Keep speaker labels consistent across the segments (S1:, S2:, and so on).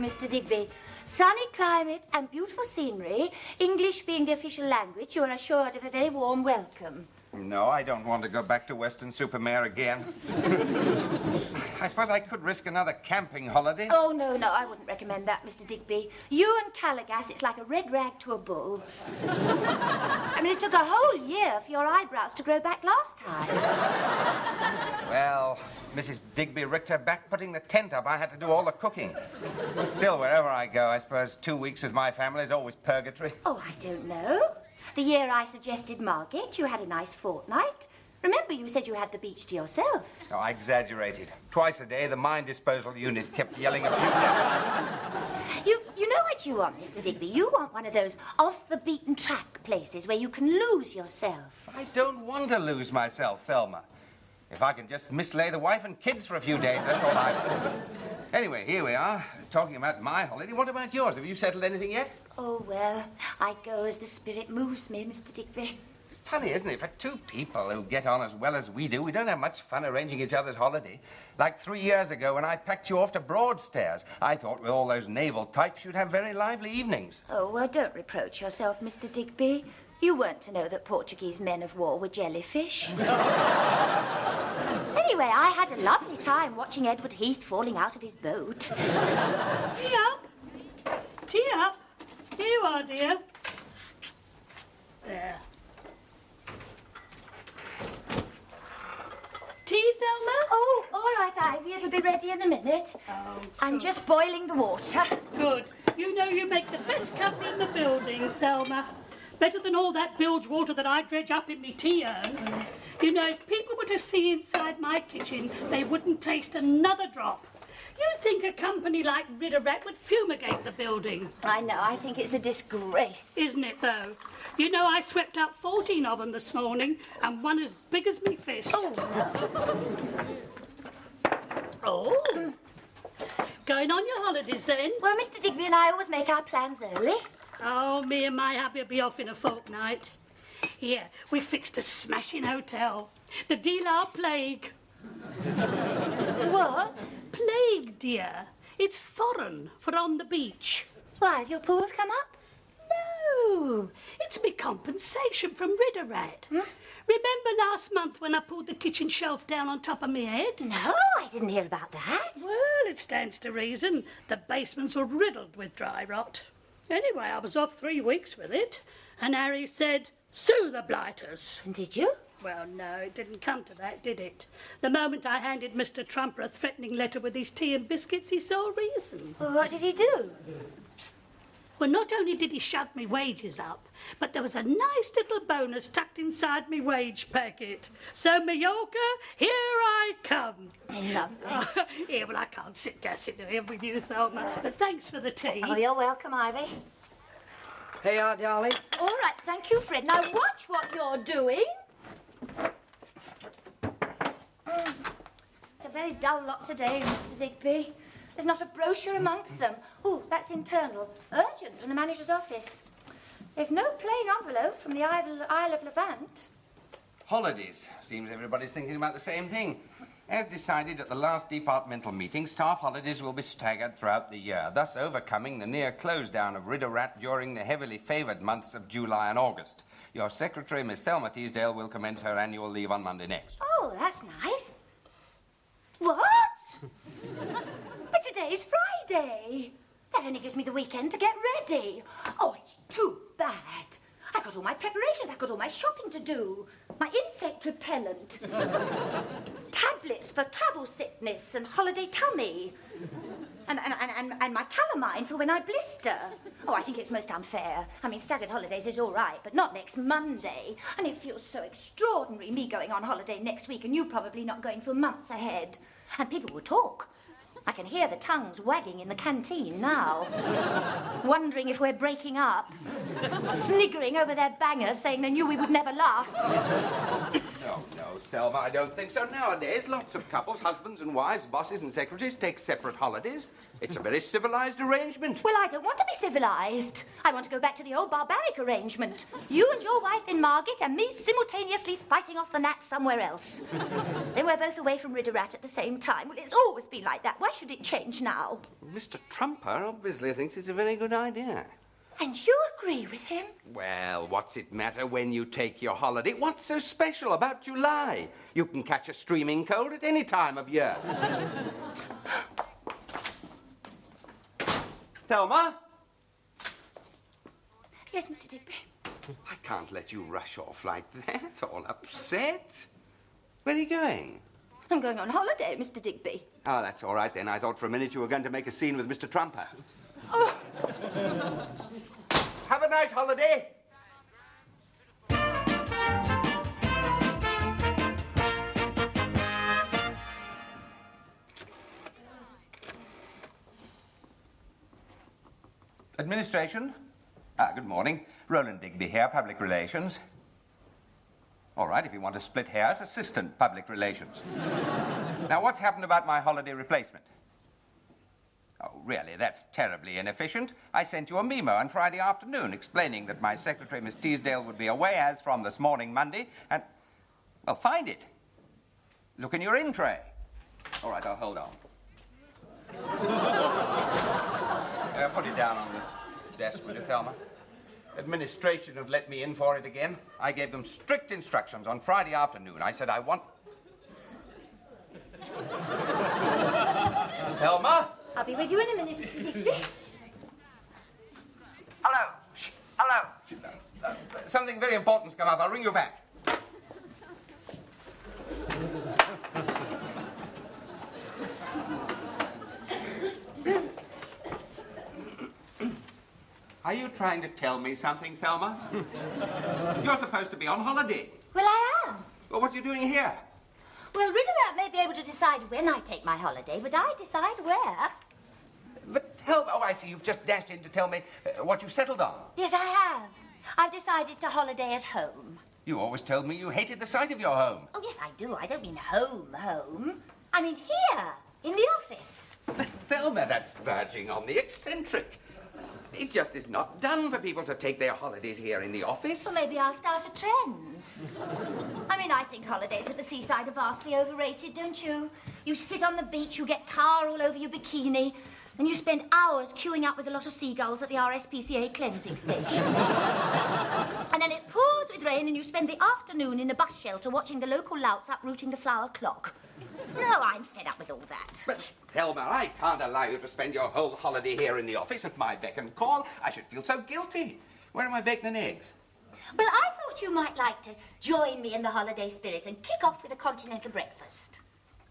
S1: Mr. Digby. Sunny climate and beautiful scenery, English being the official language, you are assured of a very warm welcome.
S2: No, I don't want to go back to Weston-super-Mare again. I suppose I could risk another camping holiday.
S1: Oh, no, I wouldn't recommend that, Mr. Digby. You and Caligas, it's like a red rag to a bull. I mean, it took a whole year for your eyebrows to grow back last time.
S2: Well, Mrs. Digby ricked her back putting the tent up. I had to do all the cooking. Still, wherever I go, I suppose 2 weeks with my family is always purgatory.
S1: Oh, I don't know. The year I suggested Margate, you had a nice fortnight. Remember, you said you had the beach to yourself.
S2: Oh, I exaggerated. Twice a day, the mine disposal unit kept yelling abuse at me.
S1: You know what you want, Mr. Digby? You want one of those off-the-beaten-track places where you can lose yourself.
S2: I don't want to lose myself, Thelma. If I can just mislay the wife and kids for a few days, that's all I want. Anyway, here we are, talking about my holiday. What about yours? Have you settled anything yet?
S1: Oh, well, I go as the spirit moves me, Mr. Digby.
S2: It's funny, isn't it? For two people who get on as well as we do, we don't have much fun arranging each other's holiday. Like 3 years ago when I packed you off to Broadstairs. I thought with all those naval types you'd have very lively evenings.
S1: Oh, well, don't reproach yourself, Mr. Digby. You weren't to know that Portuguese men of war were jellyfish. Anyway, I had a lovely time watching Edward Heath falling out of his boat.
S3: Tea up. Tea up. Here you are, dear. There. Tea, Thelma?
S1: Oh, all right, Ivy. It'll be ready in a minute.
S3: Oh,
S1: I'm just boiling the water.
S3: good. You know you make the best cuppa in the building, Thelma. Better than all that bilge water that I dredge up in me tea urn. You know, if people were to see inside my kitchen, they wouldn't taste another drop. You'd think a company like Ridder Rat would fumigate the building.
S1: I know. I think it's a disgrace.
S3: Isn't it, though? You know, I swept out 14 of them this morning, and one as big as me fist. Oh. Going on your holidays, then?
S1: Well, Mr. Digby and I always make our plans early.
S3: Oh, me and my hubby will be off in a fortnight. Here, we fixed a smashing hotel. The Delar Plague.
S1: What?
S3: Plague, dear. It's foreign for on the beach.
S1: Why, have your pools come up?
S3: No, it's me compensation from Ridder Rat. Remember last month when I pulled the kitchen shelf down on top of me head?
S1: No, I didn't hear about that.
S3: Well, it stands to reason. The basements were riddled with dry rot. Anyway, I was off 3 weeks with it, and Harry said, sue the blighters.
S1: And did you?
S3: Well, no, it didn't come to that, did it? The moment I handed Mr. Trumper a threatening letter with his tea and biscuits, he saw reason.
S1: Well, what did he do?
S3: Well, not only did he shove me wages up, but there was a nice little bonus tucked inside me wage packet. So, Mallorca, here I come.
S1: Lovely.
S3: Here, well, I can't sit gassing here with you, Thelma, but thanks for the tea.
S1: Oh, you're welcome, Ivy.
S4: Here you are, darling.
S1: All right, thank you, Fred. Now watch what you're doing. It's a very dull lot today, Mr. Digby. There's not a brochure amongst them. Oh, that's internal. Urgent from the manager's office. There's no plain envelope from the Isle of Levant.
S2: Holidays. Seems everybody's thinking about the same thing. As decided at the last departmental meeting, staff holidays will be staggered throughout the year, thus overcoming the near close-down of Ridder Rat during the heavily favoured months of July and August. Your secretary, Miss Thelma Teasdale, will commence her annual leave on Monday next.
S1: Oh, that's nice. What? But today's Friday. That only gives me the weekend to get ready. Oh, it's too bad. I've got all my preparations. I've got all my shopping to do. My insect repellent. Tablets for travel sickness and holiday tummy. And my calamine for when I blister. Oh, I think it's most unfair. I mean, staggered holidays is all right, but not next Monday. And it feels so extraordinary, me going on holiday next week and you probably not going for months ahead. And people will talk. I can hear the tongues wagging in the canteen now. Wondering if we're breaking up. Sniggering over their bangers, saying they knew we would never last.
S2: No, Thelma, I don't think so. Nowadays, lots of couples, husbands and wives, bosses and secretaries, take separate holidays. It's a very civilised arrangement.
S1: Well, I don't want to be civilised. I want to go back to the old barbaric arrangement. You and your wife in Margate and me simultaneously fighting off the gnats somewhere else. Then we're both away from Ridder Rat at the same time. Well, it's always been like that. Why should it change now?
S2: Mr. Trumper obviously thinks it's a very good idea.
S1: And you agree with him?
S2: Well, what's it matter when you take your holiday? What's so special about July? You can catch a streaming cold at any time of year. Thelma?
S1: Yes, Mr. Digby.
S2: I can't let you rush off like that, all upset. Where are you going?
S1: I'm going on holiday, Mr. Digby.
S2: Oh, that's all right then. I thought for a minute you were going to make a scene with Mr. Trumper.
S1: Oh.
S2: Have a nice holiday. Administration. Good morning. Roland Digby here, Public Relations. All right, if you want to split hairs, Assistant Public Relations. Now, what's happened about my holiday replacement? Oh, really, that's terribly inefficient. I sent you a memo on Friday afternoon explaining that my secretary, Miss Teasdale, would be away as from this morning, Monday, and... Well, find it. Look in your in tray. All right, I'll hold on. Put it down on the desk, will you, Thelma? Administration have let me in for it again. I gave them strict instructions on Friday afternoon. I said I want... Thelma?
S1: I'll be with you in a minute, Mr. Digby.
S2: Hello. Shh. Hello. Something very important's come up. I'll ring you back. Are you trying to tell me something, Thelma? You're supposed to be on holiday.
S1: Well, I am.
S2: Well, what are you doing here?
S1: Well, Ritterat may be able to decide when I take my holiday, but I decide where.
S2: But Thelma... Oh, I see. You've just dashed in to tell me what you've settled on.
S1: Yes, I have. I've decided to holiday at home.
S2: You always told me you hated the sight of your home.
S1: Oh, yes, I do. I don't mean home. I mean here, in the office.
S2: But Thelma, that's verging on the eccentric. It just is not done for people to take their holidays here in the office.
S1: Well, maybe I'll start a trend. I mean, I think holidays at the seaside are vastly overrated, don't you? You sit on the beach, you get tar all over your bikini, and you spend hours queuing up with a lot of seagulls at the RSPCA cleansing station. And then it pours with rain, and you spend the afternoon in a bus shelter watching the local louts uprooting the flower clock. No, I'm fed up with all that.
S2: But, Thelma, I can't allow you to spend your whole holiday here in the office at my beck and call. I should feel so guilty. Where are my bacon and eggs?
S1: Well, I thought you might like to join me in the holiday spirit and kick off with a continental breakfast.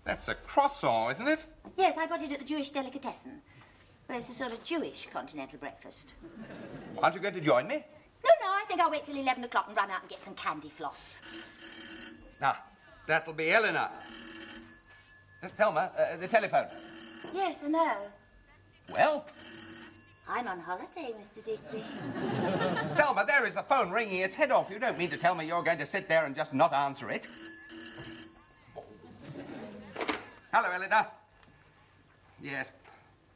S2: That's a croissant, isn't it?
S1: Yes, I got it at the Jewish delicatessen. Well, it's a sort of Jewish continental breakfast.
S2: Aren't you going to join me?
S1: No, I think I'll wait till 11 o'clock and run out and get some candy floss.
S2: Ah, that'll be Eleanor. Thelma, the telephone.
S1: Yes, I know.
S2: Well?
S1: I'm on holiday, Mr. Digby.
S2: Thelma, there is the phone ringing its head off. You don't mean to tell me you're going to sit there and just not answer it? Hello, Eleanor. Yes.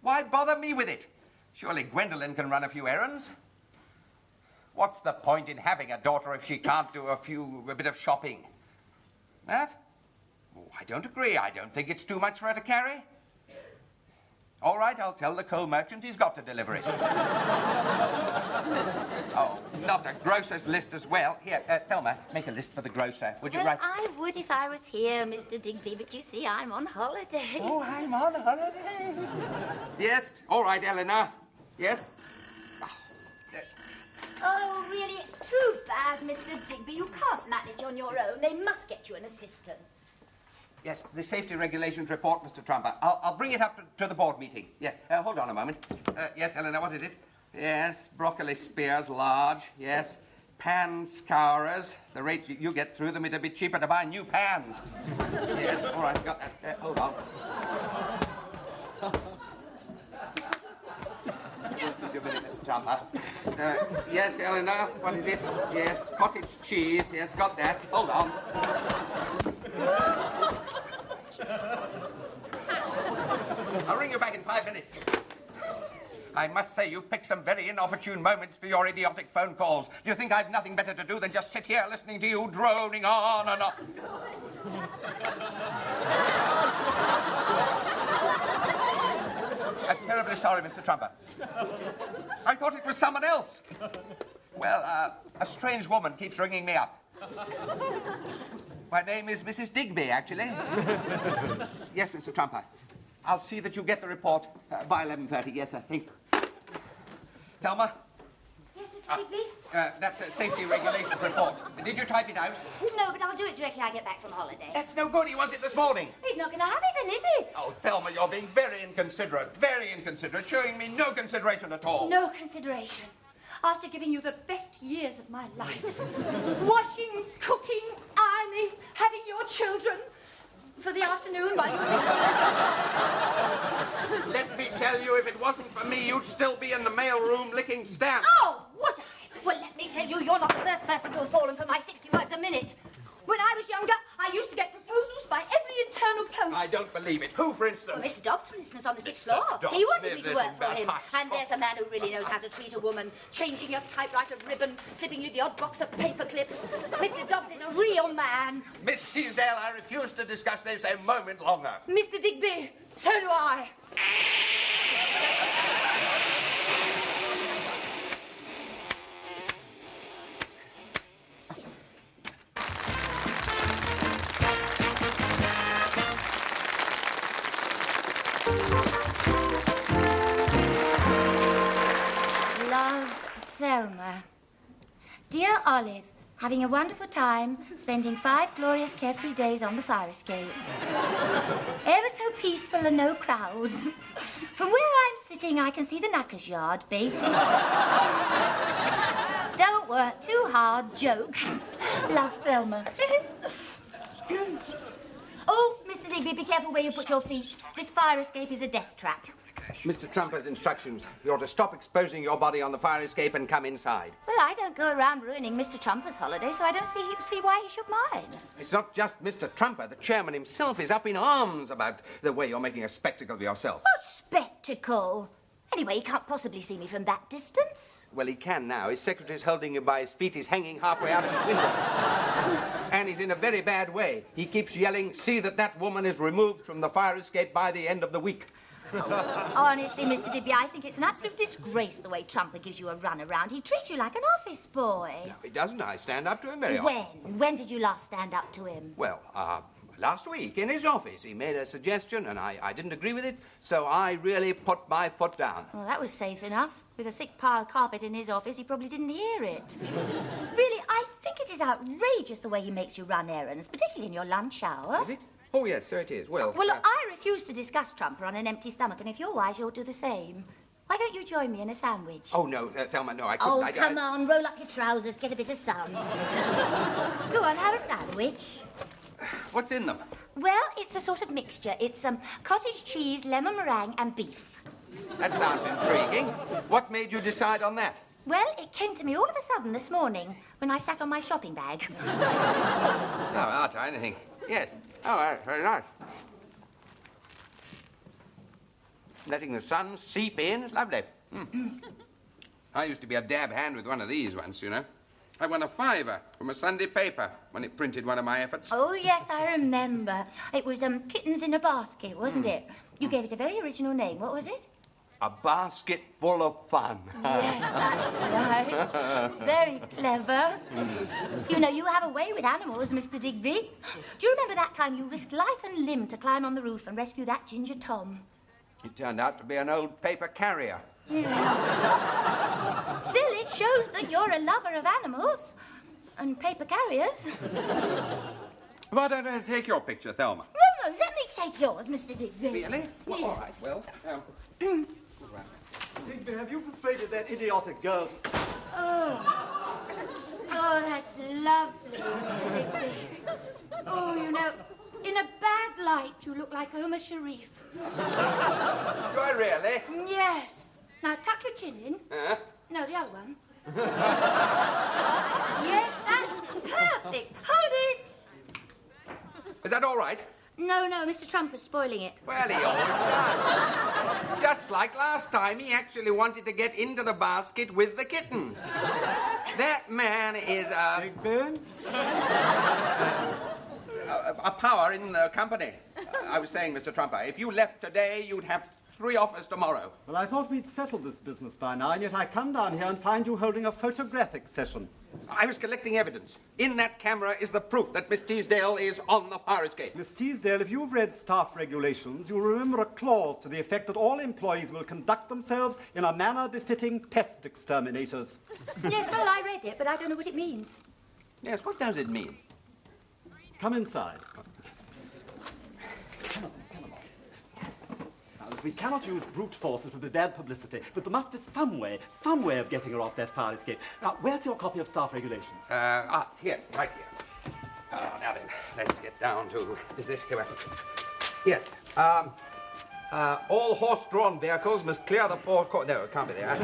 S2: Why bother me with it? Surely Gwendolen can run a few errands. What's the point in having a daughter if she can't do a bit of shopping? That? Oh, I don't agree. I don't think it's too much for her to carry. All right, I'll tell the coal merchant he's got to deliver it. Oh, not a grocer's list as well. Here, Thelma, make a list for the grocer. Would you
S1: Well,
S2: write...
S1: I would if I was here, Mr. Digby, but you see, I'm on holiday.
S2: Oh, I'm on holiday. Yes, all right, Eleanor. Yes?
S1: Oh, really, it's too bad, Mr. Digby. You can't manage on your own. They must get you an assistant.
S2: Yes, the safety regulations report, Mr. Trumper. I'll bring it up to the board meeting. Yes, hold on a moment. Yes, Eleanor, what is it? Yes, broccoli spears, large. Yes, pan scourers. The rate you get through them, it'll be cheaper to buy new pans. Yes, all right, got that. Hold on. Give a minute, Mr. Trumper. Yes, Eleanor, what is it? Yes, cottage cheese. Yes, got that. Hold on. I'll ring you back in 5 minutes. I must say, you picked some very inopportune moments for your idiotic phone calls. Do you think I've nothing better to do than just sit here listening to you droning on and on? I'm terribly sorry, Mr. Trumper. I thought it was someone else. Well, a strange woman keeps ringing me up. My name is Mrs. Digby, actually. Yes, Mr. Trumper. I'll see that you get the report by 11:30. Yes, sir. Thank you. Thelma?
S1: Yes, Mr. Digby?
S2: That safety regulations report. Did you type it out?
S1: No, but I'll do it directly I get back from holiday.
S2: That's no good. He wants it this morning.
S1: He's not going to have it then, is he?
S2: Oh, Thelma, you're being very inconsiderate, showing me no consideration at all.
S1: No consideration. After giving you the best years of my life. Washing, cooking, ironing, having your children. For the afternoon while you were
S2: Let me tell you, if it wasn't for me, you'd still be in the mailroom licking stamps.
S1: Oh, would I? Well, let me tell you, you're not the first person to have fallen for my 60 words a minute. When I was younger, I used to get proposals by every internal post.
S2: I don't believe it. Who, for instance?
S1: Well, Mr. Dobbs, for instance, on the 6th
S2: Mr.
S1: floor.
S2: Dobbs,
S1: He wanted me to
S2: little
S1: work for him.
S2: bastard.
S1: And there's a man who really knows how to treat a woman. Changing your typewriter ribbon, slipping you the odd box of paper clips. Mr. Dobbs is a real man.
S2: Miss Teasdale, I refuse to discuss this a moment longer.
S1: Mr. Digby, so do I. Love, Thelma. Dear Olive, having a wonderful time, spending 5 glorious carefree days on the fire escape. Ever so peaceful and no crowds. From where I'm sitting, I can see the knackers yard bathed in Don't work too hard, joke. Love, Thelma. Oh, Mr. Digby, be careful where you put your feet. This fire escape is a death trap.
S2: Mr. Trumper's instructions. You're to stop exposing your body on the fire escape and come inside.
S1: Well, I don't go around ruining Mr. Trumper's holiday, so I don't see why he should mind.
S2: It's not just Mr. Trumper. The chairman himself is up in arms about the way you're making a spectacle of yourself.
S1: What spectacle? Anyway, he can't possibly see me from that distance.
S2: Well, he can now. His secretary's holding him by his feet. He's hanging halfway out of his window. And he's in a very bad way. He keeps yelling, see that woman is removed from the fire escape by the end of the week.
S1: Honestly, Mr. Digby, I think it's an absolute disgrace the way Trumper gives you a run around. He treats you like an office boy.
S2: No, he doesn't. I stand up to him very often.
S1: When did you last stand up to him?
S2: Well, last week in his office. He made a suggestion and I didn't agree with it, so I really put my foot down.
S1: Well, that was safe enough. With a thick pile of carpet in his office, he probably didn't hear it. Really, I think it is outrageous the way he makes you run errands, particularly in your lunch hour.
S2: Is it? Oh, yes, so it is. Well,
S1: I refuse to discuss Trumper on an empty stomach, and if you're wise, you'll do the same. Why don't you join me in a sandwich?
S2: Oh, no, Thelma, no, I couldn't.
S1: Oh, come on, roll up your trousers, get a bit of sun. Go on, have a sandwich.
S2: What's in them?
S1: Well, it's a sort of mixture. It's cottage cheese, lemon meringue, and beef.
S2: That sounds intriguing. What made you decide on that?
S1: Well, it came to me all of a sudden this morning when I sat on my shopping bag.
S2: Oh, I'll try anything. Yes. Oh, very nice. Letting the sun seep in is lovely. I used to be a dab hand with one of these once, you know. I won a £5 from a Sunday paper when it printed one of my efforts.
S1: Oh, yes, I remember. It was Kittens in a Basket, wasn't it? You gave it a very original name. What was it?
S2: A basket full of fun.
S1: Yes, that's right. Very clever. You know, you have a way with animals, Mr. Digby. Do you remember that time you risked life and limb to climb on the roof and rescue that Ginger Tom?
S2: It turned out to be an old paper carrier.
S1: Yeah. Still, it shows that you're a lover of animals and paper carriers.
S2: Why don't I take your picture, Thelma?
S1: No, let me take yours, Mr. Digby.
S2: Really? Well, all right, well,
S4: Digby, have you persuaded that idiotic girl?
S1: Oh, that's lovely, Mr. Digby. Oh, you know, in a bad light, you look like Omar Sharif.
S2: Do I really?
S1: Yes. Now, tuck your chin in. No, the other one. Yes, that's perfect. Hold it.
S2: Is that all right?
S1: No, Mr. Trumper's spoiling it.
S2: Well, he always does. Just like last time, he actually wanted to get into the basket with the kittens. That man is
S4: Big Ben?
S2: a power in the company. I was saying, Mr. Trumper, if you left today, you'd have 3 offers tomorrow.
S4: Well, I thought we'd settled this business by now, and yet I come down here and find you holding a photographic session.
S2: I was collecting evidence. In that camera is the proof that Miss Teasdale is on the fire escape.
S4: Miss Teasdale, if you've read staff regulations, you'll remember a clause to the effect that all employees will conduct themselves in a manner befitting pest exterminators.
S1: Yes, well, I read it, but I don't know what it means.
S2: Yes, what does it mean?
S4: Come inside. Now, look, we cannot use brute force. It would be bad publicity. But there must be some way of getting her off that fire escape. Now, where's your copy of staff regulations?
S2: Here, right here. Now then, let's get down to, is this here? Yes, all horse-drawn vehicles must clear the forecourt. No, it can't be there.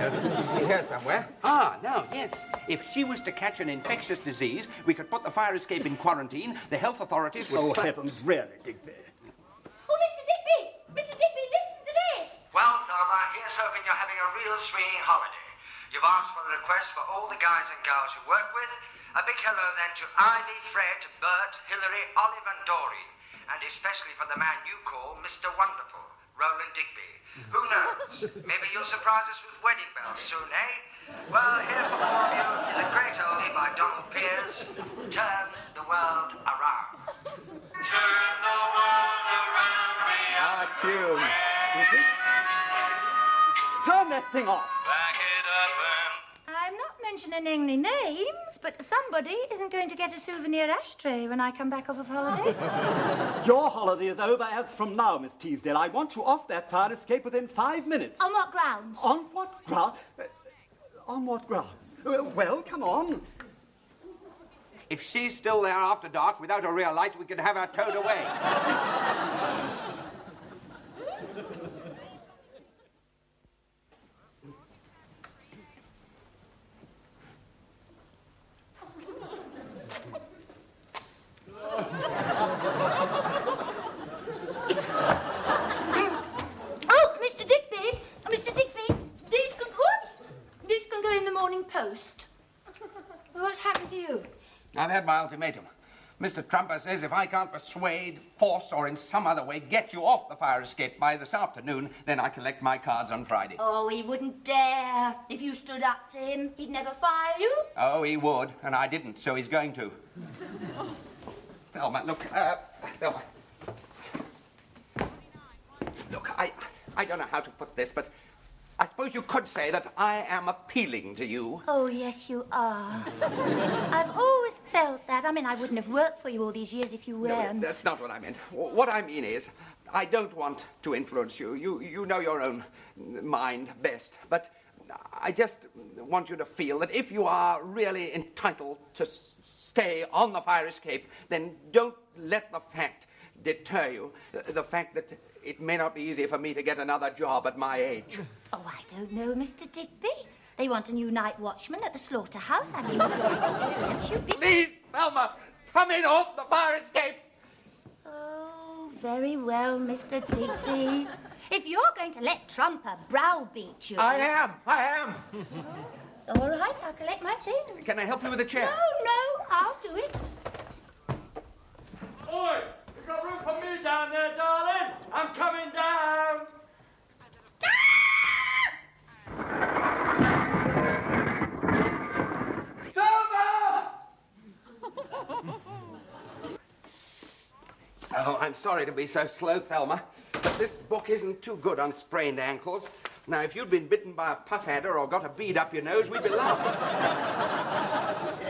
S2: Here somewhere. No, yes. If she was to catch an infectious disease, we could put the fire escape in quarantine. The health authorities would...
S4: Oh, heavens, really, Digby.
S1: Oh, Mr. Digby! Mr. Digby, listen to this!
S5: Well, Thelma, here's hoping you're having a real swinging holiday. You've asked for a request for all the guys and gals you work with. A big hello then to Ivy, Fred, Bert, Hillary, Olive and Doreen. And especially for the man you call Mr. Wonderful, Roland Digby. Who knows? Maybe you'll surprise us with wedding bells soon, eh? Well, here for all of you is a great oldie by Donald Pierce, Turn the World Around. Turn the world around me.
S2: Tune.
S4: Is it? Turn that thing off.
S5: Back it up and...
S1: I'm not mentioning any names, but somebody isn't going to get a souvenir ashtray when I come back off of holiday.
S4: Your holiday is over as from now, Miss Teasdale. I want you off that fire escape within 5 minutes.
S1: On what grounds?
S4: On what grounds? On what grounds? Well, come on.
S2: If she's still there after dark without a real light, we could have her towed away.
S1: Oh, Mr. Digby! Mr. Digby, these can go in the Morning Post. What's happened to you?
S2: I've had my ultimatum. Mr. Trumper says if I can't persuade, force, or in some other way get you off the fire escape by this afternoon, then I collect my cards on Friday.
S1: Oh, he wouldn't dare. If you stood up to him, he'd never fire you.
S2: Oh, he would, and I didn't, so he's going to. Thelma, look, Thelma. Look, I don't know how to put this, but I suppose you could say that I am appealing to you.
S1: Oh, yes, you are. I've always felt that. I mean, I wouldn't have worked for you all these years if you weren't.
S2: No, that's not what I meant. What I mean is, I don't want to influence you. You know your own mind best. But I just want you to feel that if you are really entitled to stay on the fire escape, then don't let the fact deter you. The fact that it may not be easy for me to get another job at my age.
S1: Oh, I don't know, Mr. Digby. They want a new night watchman at the slaughterhouse. I mean, with your experience, you'd be...
S2: Please, Thelma, come in off the fire escape.
S1: Oh, very well, Mr. Digby. If you're going to let Trumper browbeat you...
S2: I am.
S1: All right, I'll collect my things.
S2: Can I help you with a chair?
S1: No, I'll do it.
S6: Oi! You've got room for me down there, darling. I'm coming down.
S2: Oh, I'm sorry to be so slow, Thelma, but this book isn't too good on sprained ankles. Now, if you'd been bitten by a puff adder or got a bead up your nose, we'd be laughing.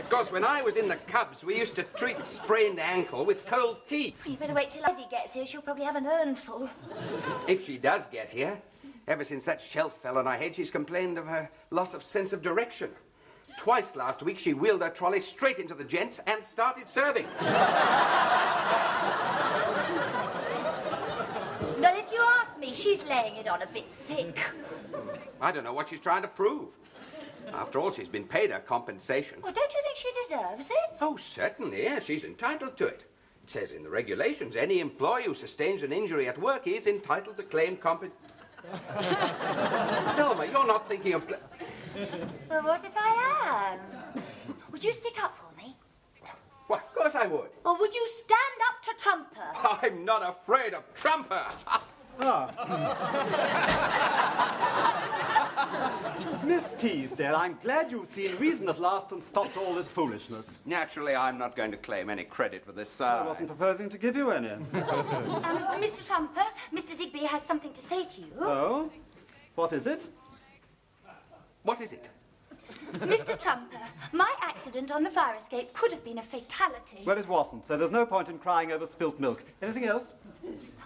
S2: Because when I was in the Cubs, we used to treat sprained ankle with cold tea.
S1: You better wait till Ivy gets here. She'll probably have an urn full.
S2: If she does get here. Ever since that shelf fell on her head, she's complained of her loss of sense of direction. Twice last week, she wheeled her trolley straight into the gents and started serving.
S1: Well, if you ask me, she's laying it on a bit thick.
S2: I don't know what she's trying to prove. After all, she's been paid her compensation.
S1: Well, don't you think she deserves it?
S2: Oh, certainly, yes. She's entitled to it. It says in the regulations, any employee who sustains an injury at work is entitled to claim compensation. Thelma, you're not thinking of...
S1: Well, what if I am? Would you stick up for me?
S2: Well, of course I would.
S1: Or would you stand up to Trumper?
S2: I'm not afraid of Trumper.
S4: Miss Teasdale, I'm glad you've seen reason at last and stopped all this foolishness.
S2: Naturally, I'm not going to claim any credit for this.
S4: I wasn't proposing to give you any.
S1: Mr. Trumper, Mr. Digby has something to say to you.
S4: Oh? What is it?
S2: What is it?
S1: Mr. Trumper, my accident on the fire escape could have been a fatality.
S4: Well, it wasn't, so there's no point in crying over spilt milk. Anything else?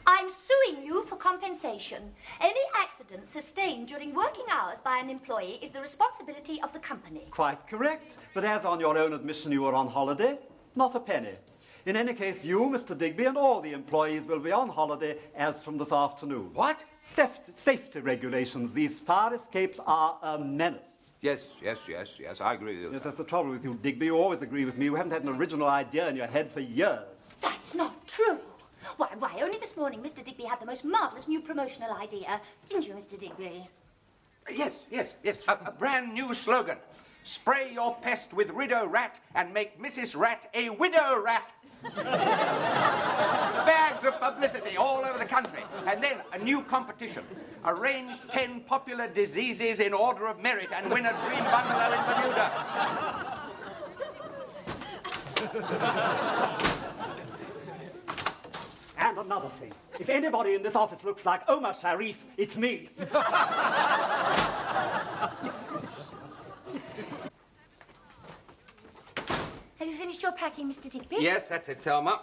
S1: I'm suing you for compensation. Any accident sustained during working hours by an employee is the responsibility of the company.
S4: Quite correct. But as on your own admission you were on holiday, not a penny. In any case, you, Mr. Digby, and all the employees will be on holiday as from this afternoon.
S2: What?
S4: Safety regulations. These fire escapes are a menace.
S2: Yes, I agree with you.
S4: Yes, that's the trouble with you, Digby. You always agree with me. You haven't had an original idea in your head for years.
S1: That's not true. Why, only this morning Mr. Digby had the most marvellous new promotional idea. Didn't you, Mr. Digby?
S2: Yes. A brand new slogan. Spray your pest with Rideau Rat and make Mrs. Rat a widow rat. Bags of publicity all over the country. And then a new competition. Arrange 10 popular diseases in order of merit and win a dream bungalow in Bermuda.
S4: And another thing. If anybody in this office looks like Omar Sharif, it's me.
S1: Have you finished your packing, Mr. Digby?
S2: Yes, that's it, Thelma.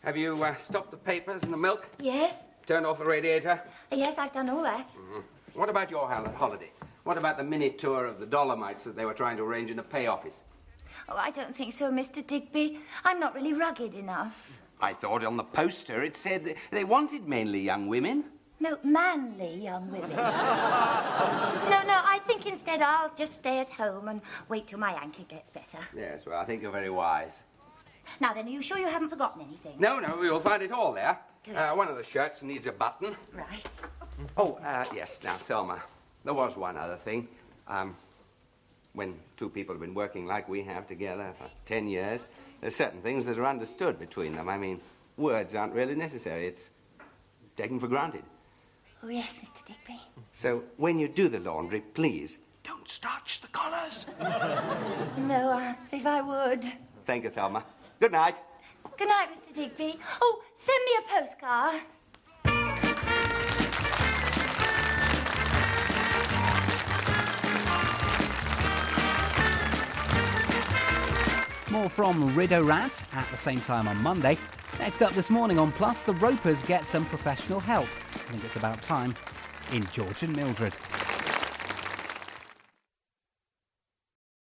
S2: Have you stopped the papers and the milk?
S1: Yes.
S2: Turned off the radiator?
S1: Yes, I've done all that.
S2: Mm-hmm. What about your holiday? What about the mini tour of the Dolomites that they were trying to arrange in a pay office?
S1: Oh, I don't think so, Mr. Digby. I'm not really rugged enough.
S2: I thought on the poster it said they wanted mainly young women.
S1: No, manly young women. No, I think instead I'll just stay at home and wait till my ankle gets better.
S2: Yes, well, I think you're very wise.
S1: Now then, are you sure you haven't forgotten anything?
S2: No, you'll find it all there.
S1: Good.
S2: One of the shirts needs a button.
S1: Right.
S2: Oh, yes, now, Thelma, there was one other thing. When two people have been working like we have together for 10 years, there's certain things that are understood between them. I mean, words aren't really necessary. It's taken for granted.
S1: Oh, yes, Mr. Digby.
S2: So when you do the laundry, please, don't starch the collars.
S1: No, as if I would.
S2: Thank you, Thelma. Good night.
S1: Good night, Mr. Digby. Oh, send me a postcard.
S7: More from Rideau Rat at the same time on Monday. Next up this morning on Plus, the Ropers get some professional help. I think it's about time in George and Mildred.